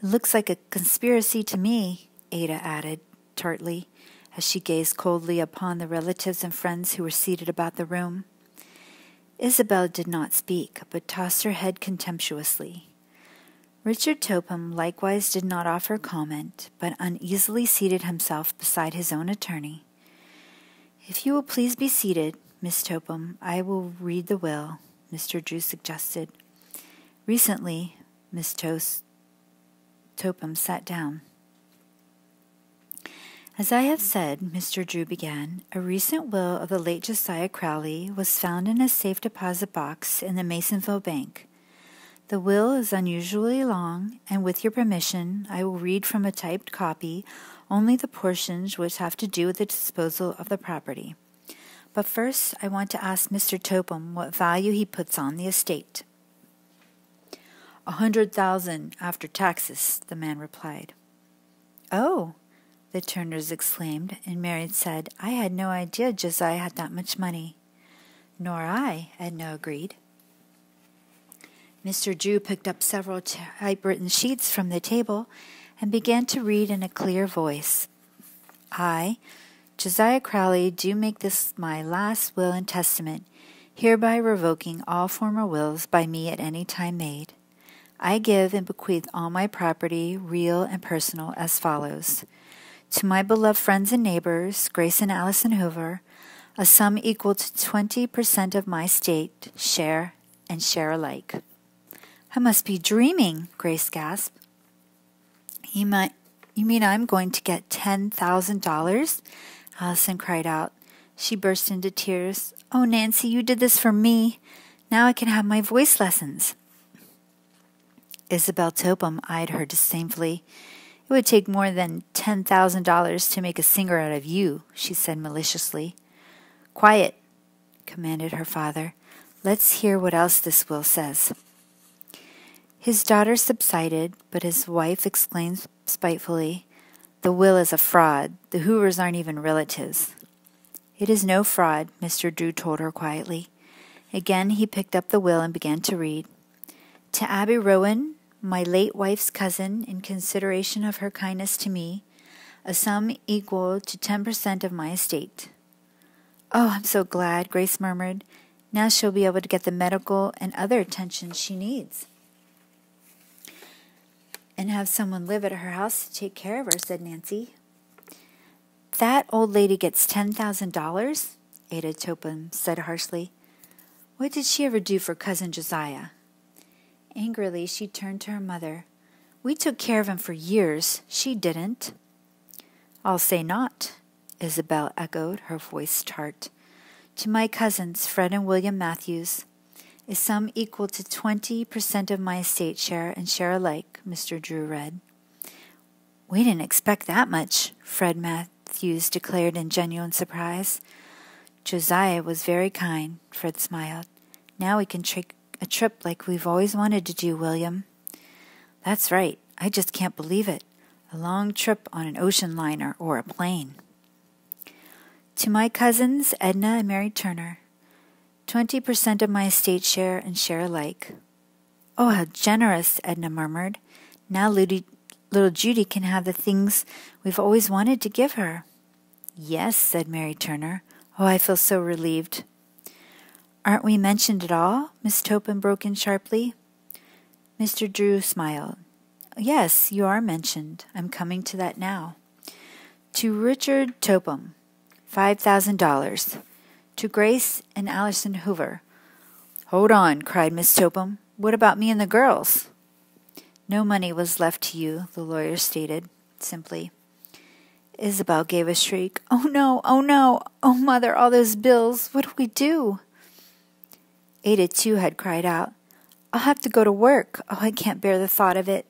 looks like a conspiracy to me, Ada added tartly, as she gazed coldly upon the relatives and friends who were seated about the room. Isabel did not speak, but tossed her head contemptuously. Richard Topum likewise did not offer comment, but uneasily seated himself beside his own attorney. If you will please be seated, Miss Topum, I will read the will, Mr. Drew suggested. Recently, Miss Topum sat down. As I have said, Mr. Drew began, a recent will of the late Josiah Crowley was found in a safe deposit box in the Masonville Bank. The will is unusually long, and with your permission, I will read from a typed copy only the portions which have to do with the disposal of the property. But first, I want to ask Mr. Topum what value he puts on the estate. 100,000 after taxes, the man replied. Oh, the Turners exclaimed, and Mary said, I had no idea Josiah had that much money. Nor I, Edna agreed. Mr. Drew picked up several typewritten sheets from the table and began to read in a clear voice. I, Josiah Crowley, do make this my last will and testament, hereby revoking all former wills by me at any time made. I give and bequeath all my property, real and personal, as follows. To my beloved friends and neighbors, Grace and Allison Hoover, a sum equal to 20% of my estate, share and share alike. I must be dreaming, Grace gasped. You mean I'm going to get $10,000? Allison cried out. She burst into tears. Oh, Nancy, you did this for me. Now I can have my voice lessons. Isabel Topham eyed her disdainfully. It would take more than $10,000 to make a singer out of you, she said maliciously. Quiet, commanded her father. Let's hear what else this will says. His daughter subsided, but his wife exclaimed spitefully, The will is a fraud. The Hoovers aren't even relatives. It is no fraud, Mr. Drew told her quietly. Again he picked up the will and began to read. To Abby Rowan, my late wife's cousin, in consideration of her kindness to me, a sum equal to 10% of my estate. Oh, I'm so glad, Grace murmured. Now she'll be able to get the medical and other attention she needs. And have someone live at her house to take care of her, said Nancy. That old lady gets $10,000? Ada Topham said harshly. What did she ever do for Cousin Josiah? Angrily, she turned to her mother. We took care of him for years. She didn't. I'll say not, Isabel echoed, her voice tart. To my cousins, Fred and William Matthews, a sum equal to 20% of my estate, share and share alike, Mr. Drew read. We didn't expect that much, Fred Matthews declared in genuine surprise. Josiah was very kind, Fred smiled. Now we can take a trip like we've always wanted to do, William. That's right. I just can't believe it. A long trip on an ocean liner or a plane. To my cousins, Edna and Mary Turner, 20% of my estate, share and share alike. Oh, how generous, Edna murmured. Now little Judy can have the things we've always wanted to give her. Yes, said Mary Turner. Oh, I feel so relieved. Aren't we mentioned at all? Miss Topham broke in sharply. Mr. Drew smiled. Yes, you are mentioned. I'm coming to that now. To Richard Topham, $5,000. To Grace and Allison Hoover. Hold on, cried Miss Topham. What about me and the girls? No money was left to you, the lawyer stated, simply. Isabel gave a shriek. Oh, no, oh, no. Oh, Mother, all those bills. What do we do? Ada, too, had cried out. I'll have to go to work. Oh, I can't bear the thought of it.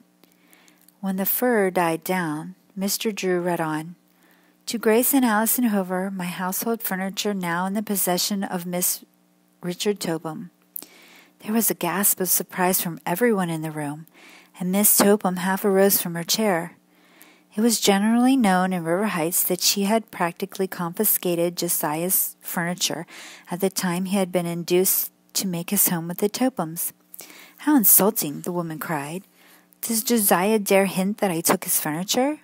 When the furor died down, Mr. Drew read on. To Grace and Allison Hoover, my household furniture now in the possession of Miss Richard Topham. There was a gasp of surprise from everyone in the room, and Miss Topham half arose from her chair. It was generally known in River Heights that she had practically confiscated Josiah's furniture at the time he had been induced to make his home with the Tophams. How insulting, the woman cried. Does Josiah dare hint that I took his furniture?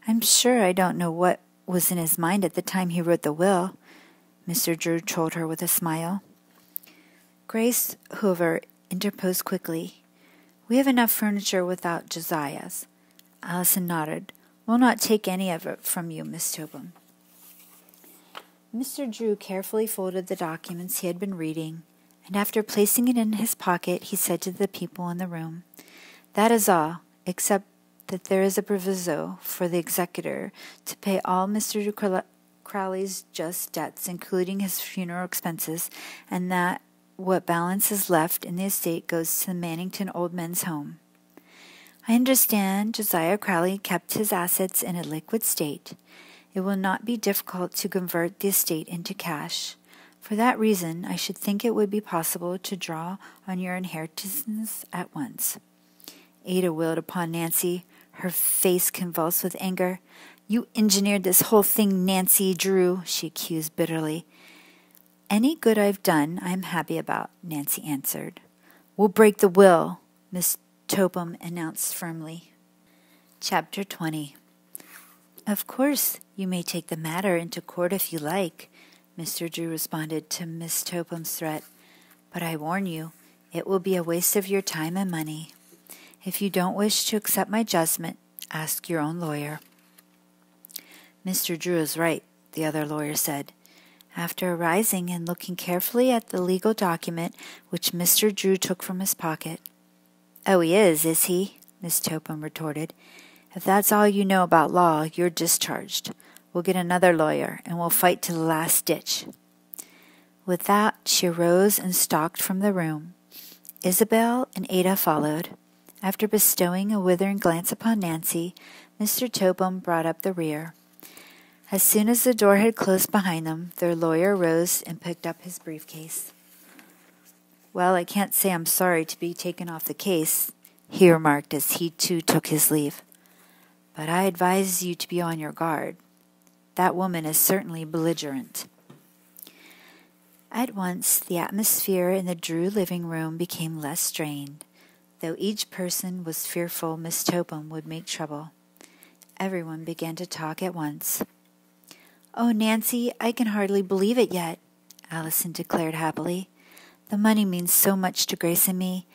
I'm sure I don't know what was in his mind at the time he wrote the will, Mr. Drew told her with a smile. Grace Hoover interposed quickly. We have enough furniture without Josiah's. Allison nodded. We'll not take any of it from you, Miss Topham. Mr. Drew carefully folded the documents he had been reading, and after placing it in his pocket, he said to the people in the room, That is all, except that there is a proviso for the executor to pay all Mr. Crowley's just debts, including his funeral expenses, and that what balance is left in the estate goes to the Mannington Old Men's Home. I understand Josiah Crowley kept his assets in a liquid state. It will not be difficult to convert the estate into cash. For that reason, I should think it would be possible to draw on your inheritance at once. Ada wheeled upon Nancy, her face convulsed with anger. You engineered this whole thing, Nancy Drew, she accused bitterly. Any good I've done, I am happy about, Nancy answered. We'll break the will, Miss Topham announced firmly. Chapter 20. "Of course, you may take the matter into court if you like," Mr. Drew responded to Miss Topham's threat. "But I warn you, it will be a waste of your time and money. If you don't wish to accept my judgment, ask your own lawyer." "Mr. Drew is right," the other lawyer said. After arising and looking carefully at the legal document which Mr. Drew took from his pocket. "Oh, he is he?" Miss Topham retorted. "If that's all you know about law, you're discharged. We'll get another lawyer, and we'll fight to the last ditch." With that, she arose and stalked from the room. Isabel and Ada followed. After bestowing a withering glance upon Nancy, Mr. Topham brought up the rear. As soon as the door had closed behind them, their lawyer rose and picked up his briefcase. "Well, I can't say I'm sorry to be taken off the case," he remarked as he too took his leave. "But I advise you to be on your guard. That woman is certainly belligerent." At once, the atmosphere in the Drew living room became less strained. Though each person was fearful Miss Topham would make trouble, everyone began to talk at once. "Oh, Nancy, I can hardly believe it yet," Allison declared happily. "The money means so much to Grace and me,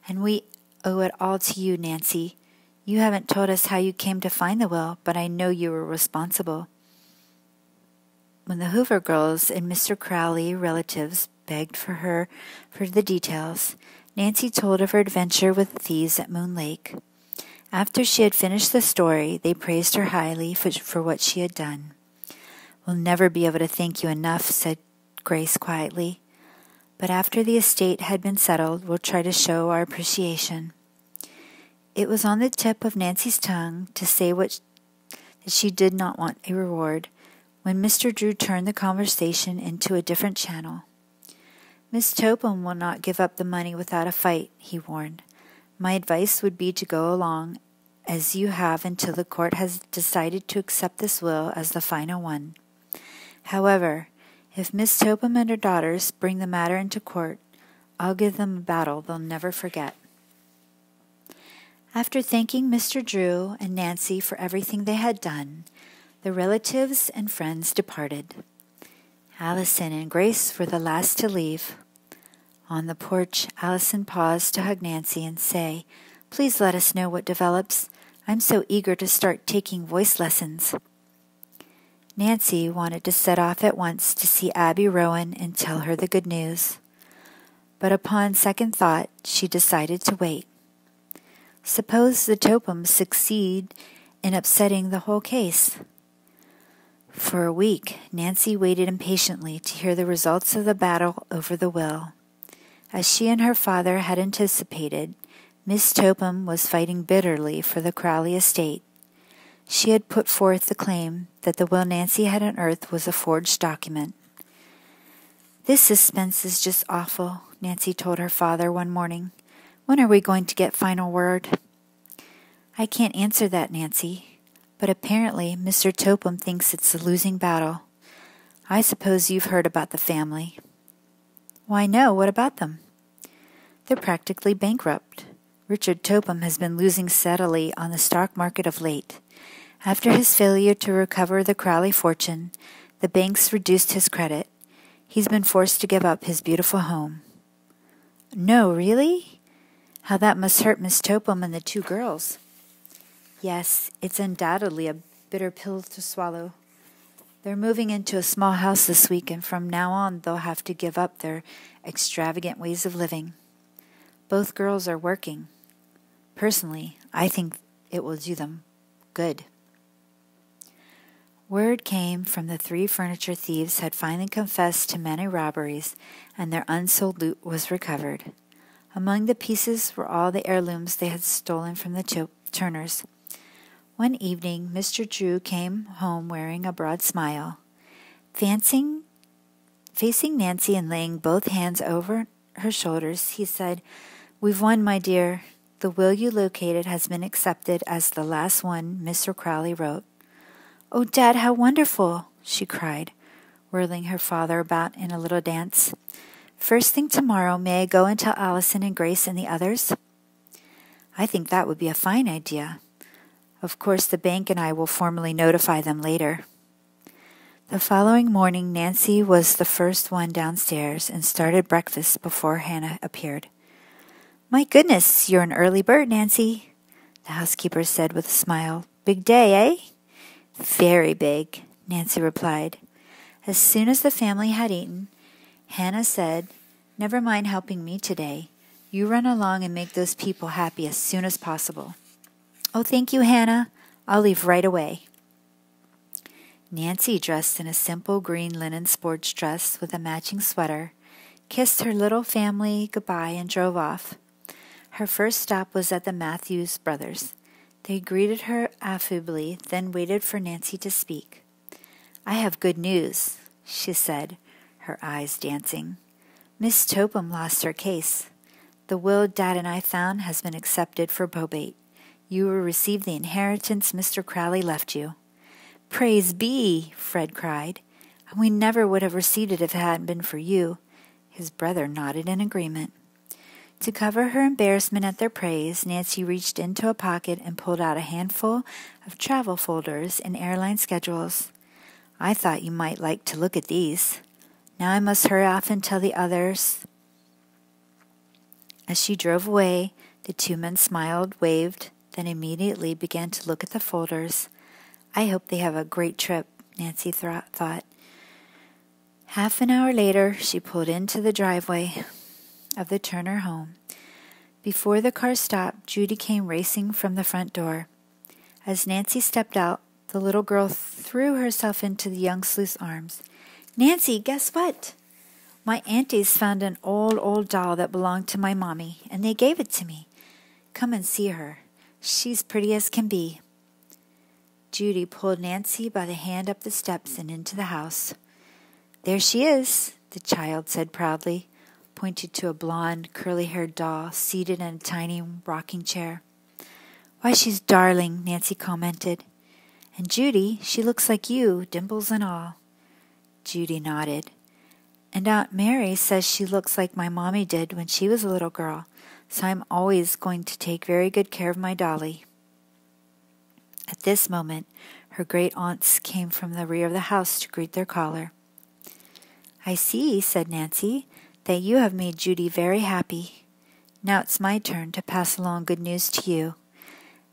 and we owe it all to you, Nancy. You haven't told us how you came to find the will, but I know you were responsible." When the Hoover girls and Mr. Crowley relatives begged for the details, Nancy told of her adventure with thieves at Moon Lake. After she had finished the story, they praised her highly for what she had done. "We'll never be able to thank you enough," said Grace quietly. "But after the estate had been settled, we'll try to show our appreciation." It was on the tip of Nancy's tongue to say that she did not want a reward, when Mr. Drew turned the conversation into a different channel. "Miss Topham will not give up the money without a fight," he warned. "My advice would be to go along as you have until the court has decided to accept this will as the final one. However, if Miss Topham and her daughters bring the matter into court, I'll give them a battle they'll never forget." After thanking Mr. Drew and Nancy for everything they had done, the relatives and friends departed. Allison and Grace were the last to leave. On the porch, Allison paused to hug Nancy and say, "Please let us know what develops. I'm so eager to start taking voice lessons." Nancy wanted to set off at once to see Abby Rowan and tell her the good news. But upon second thought, she decided to wait. Suppose the Tophams succeed in upsetting the whole case? For a week, Nancy waited impatiently to hear the results of the battle over the will. As she and her father had anticipated, Miss Topham was fighting bitterly for the Crowley estate. She had put forth the claim that the will Nancy had unearthed was a forged document. "This suspense is just awful," Nancy told her father one morning. "When are we going to get final word?" "I can't answer that, Nancy, but apparently Mr. Topham thinks it's a losing battle. I suppose you've heard about the family." "Why, no, what about them?" "They're practically bankrupt. Richard Topham has been losing steadily on the stock market of late. After his failure to recover the Crowley fortune, the banks reduced his credit. He's been forced to give up his beautiful home." "No, really? How that must hurt Miss Topham and the two girls." "Yes, it's undoubtedly a bitter pill to swallow. They're moving into a small house this week, and from now on they'll have to give up their extravagant ways of living. Both girls are working. Personally, I think it will do them good." Word came from the 3 furniture thieves had finally confessed to many robberies, and their unsold loot was recovered. Among the pieces were all the heirlooms they had stolen from the Turners. One evening, Mr. Drew came home wearing a broad smile. Facing Nancy and laying both hands over her shoulders, he said, "We've won, my dear. The will you located has been accepted as the last one Mr. Crowley wrote." "Oh, Dad, how wonderful!" she cried, whirling her father about in a little dance. "First thing tomorrow, may I go and tell Allison and Grace and the others?" "I think that would be a fine idea. Of course, the bank and I will formally notify them later." The following morning, Nancy was the first one downstairs and started breakfast before Hannah appeared. "My goodness, you're an early bird, Nancy," the housekeeper said with a smile. "Big day, eh?" "Very big," Nancy replied. As soon as the family had eaten, Hannah said, "Never mind helping me today. You run along and make those people happy as soon as possible." "Oh, thank you, Hannah. I'll leave right away." Nancy, dressed in a simple green linen sports dress with a matching sweater, kissed her little family goodbye and drove off. Her first stop was at the Matthews brothers. They greeted her affably, then waited for Nancy to speak. "I have good news," she said, her eyes dancing. "Miss Topham lost her case. The will Dad and I found has been accepted for probate. You will receive the inheritance Mr. Crowley left you." "Praise be!" Fred cried. "And we never would have received it if it hadn't been for you." His brother nodded in agreement. To cover her embarrassment at their praise, Nancy reached into a pocket and pulled out a handful of travel folders and airline schedules. "I thought you might like to look at these. Now I must hurry off and tell the others." As she drove away, the two men smiled, waved, then immediately began to look at the folders. "I hope they have a great trip," Nancy thought. Half an hour later, she pulled into the driveway of the Turner home. Before the car stopped, Judy came racing from the front door. As Nancy stepped out, the little girl threw herself into the young sleuth's arms. "Nancy, guess what? My aunties found an old doll that belonged to my mommy, and they gave it to me. Come and see her. She's pretty as can be." Judy pulled Nancy by the hand up the steps and into the house. "There she is," the child said proudly, pointed to a blonde, curly-haired doll seated in a tiny rocking chair. "Why, she's darling," Nancy commented. "And Judy, she looks like you, dimples and all." Judy nodded. "And Aunt Mary says she looks like my mommy did when she was a little girl, so I'm always going to take very good care of my dolly." At this moment, her great-aunts came from the rear of the house to greet their caller. "I see," said Nancy, "that you have made Judy very happy. Now it's my turn to pass along good news to you."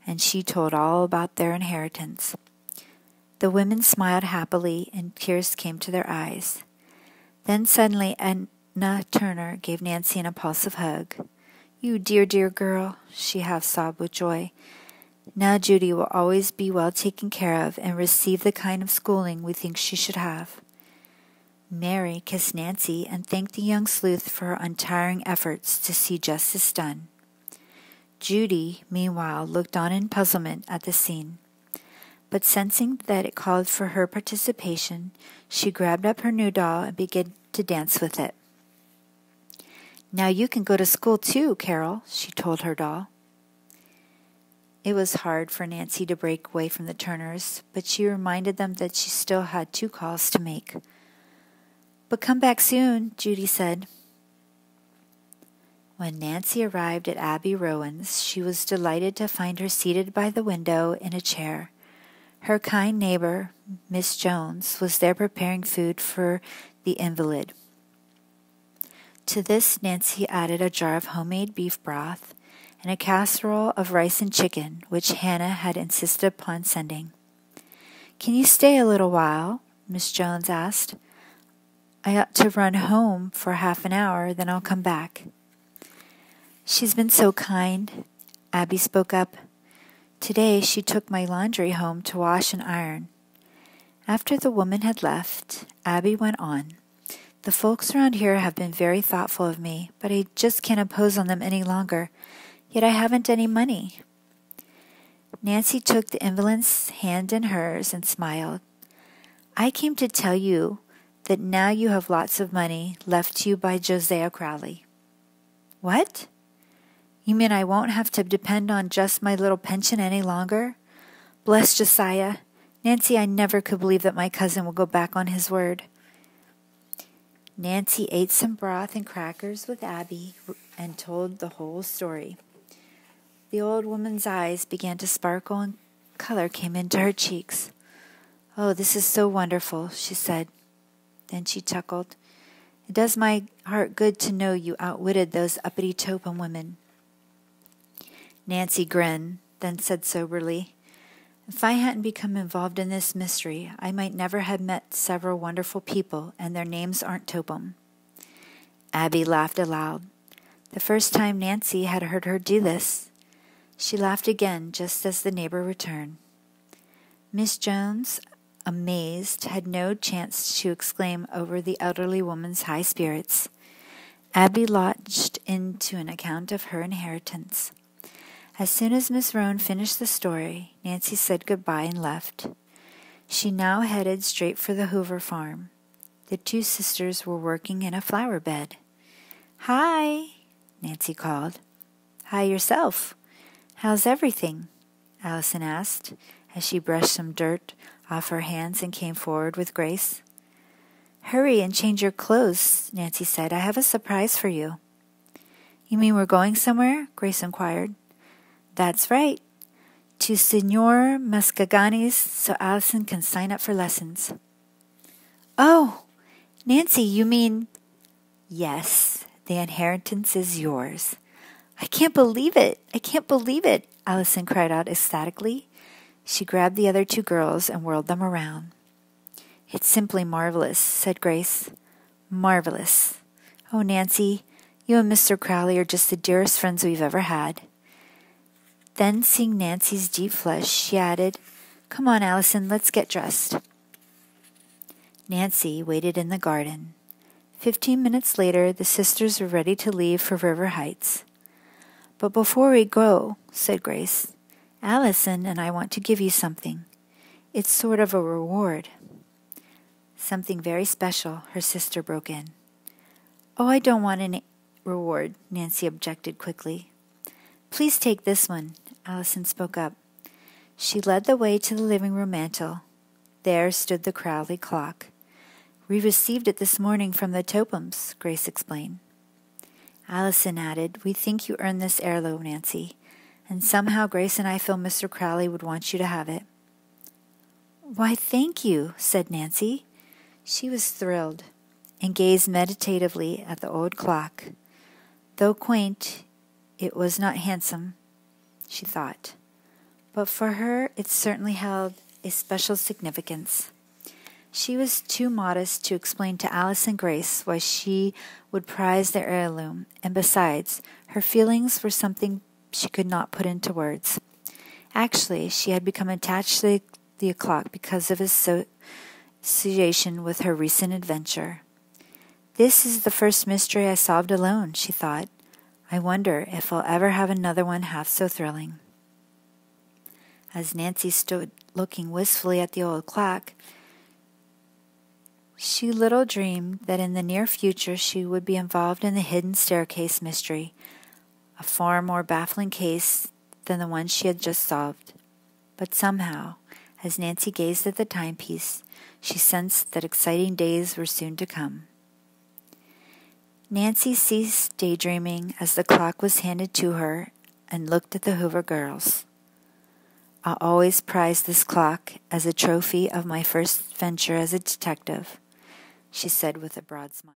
And she told all about their inheritance. The women smiled happily, and tears came to their eyes. Then suddenly Edna Turner gave Nancy an impulsive hug. "You dear, dear girl," she half sobbed with joy. "Now Judy will always be well taken care of and receive the kind of schooling we think she should have." Mary kissed Nancy and thanked the young sleuth for her untiring efforts to see justice done. Judy, meanwhile, looked on in puzzlement at the scene. But sensing that it called for her participation, she grabbed up her new doll and began to dance with it. "Now you can go to school too, Carol," she told her doll. It was hard for Nancy to break away from the Turners, but she reminded them that she still had 2 calls to make. "But come back soon," Judy said. When Nancy arrived at Abby Rowan's, she was delighted to find her seated by the window in a chair. Her kind neighbor, Miss Jones, was there preparing food for the invalid. To this, Nancy added a jar of homemade beef broth and a casserole of rice and chicken, which Hannah had insisted upon sending. "Can you stay a little while?" Miss Jones asked. "I ought to run home for half an hour, then I'll come back." "She's been so kind," Abby spoke up. "Today she took my laundry home to wash and iron." After the woman had left, Abby went on. "The folks around here have been very thoughtful of me, but I just can't impose on them any longer. Yet I haven't any money." Nancy took the invalid's hand in hers and smiled. "I came to tell you that now you have lots of money left to you by Josiah Crowley." "What? You mean I won't have to depend on just my little pension any longer? Bless Josiah. Nancy, I never could believe that my cousin will go back on his word." Nancy ate some broth and crackers with Abby and told the whole story. The old woman's eyes began to sparkle and Color came into her cheeks. "Oh, this is so wonderful," she said. Then she chuckled. "It does my heart good to know you outwitted those uppity Topham women." Nancy grinned, then said soberly, "If I hadn't become involved in this mystery, I might never have met several wonderful people, and their names aren't Topham." Abby laughed aloud, the first time Nancy had heard her do this. She laughed again just as the neighbor returned. Miss Jones, amazed, had no chance to exclaim over the elderly woman's high spirits. Abby launched into an account of her inheritance. As soon as Miss Roan finished the story, Nancy said goodbye and left. She now headed straight for the Hoover farm. The two sisters were working in a flower bed. "Hi," Nancy called. "Hi yourself. How's everything?" Allison asked, as she brushed some dirt off her hands and came forward with Grace. "Hurry and change your clothes," Nancy said. "I have a surprise for you." "You mean we're going somewhere?" Grace inquired. "That's right. To Signor Mascagani's, so Allison can sign up for lessons." "Oh, Nancy, you mean—" "Yes, the inheritance is yours." "I can't believe it! I can't believe it!" Allison cried out ecstatically. She grabbed the other two girls and whirled them around. "It's simply marvelous," said Grace. "Marvelous. Oh, Nancy, you and Mr. Crowley are just the dearest friends we've ever had." Then, seeing Nancy's deep flush, she added, "Come on, Allison, let's get dressed." Nancy waited in the garden. 15 minutes later, the sisters were ready to leave for River Heights. "But before we go," said Grace, "Allison and I want to give you something. It's sort of a reward." "Something very special," her sister broke in. "Oh, I don't want any reward," Nancy objected quickly. "Please take this one," Allison spoke up. She led the way to the living room mantel. There stood the Crowley clock. "We received it this morning from the Tophams," Grace explained. Allison added, "We think you earned this heirloom, Nancy, and somehow Grace and I feel Mr. Crowley would want you to have it." "Why, thank you," said Nancy. She was thrilled and gazed meditatively at the old clock. Though quaint, it was not handsome, she thought, but for her it certainly held a special significance. She was too modest to explain to Alice and Grace why she would prize their heirloom, and besides, her feelings were something she could not put into words. Actually, she had become attached to the clock because of his association with her recent adventure. "This is the first mystery I solved alone," she thought. "I wonder if I'll ever have another one half so thrilling." As Nancy stood looking wistfully at the old clock, she little dreamed that in the near future she would be involved in the hidden staircase mystery, a far more baffling case than the one she had just solved. But somehow, as Nancy gazed at the timepiece, she sensed that exciting days were soon to come. Nancy ceased daydreaming as the clock was handed to her and looked at the Hoover girls. "I'll always prize this clock as a trophy of my first venture as a detective," she said with a broad smile.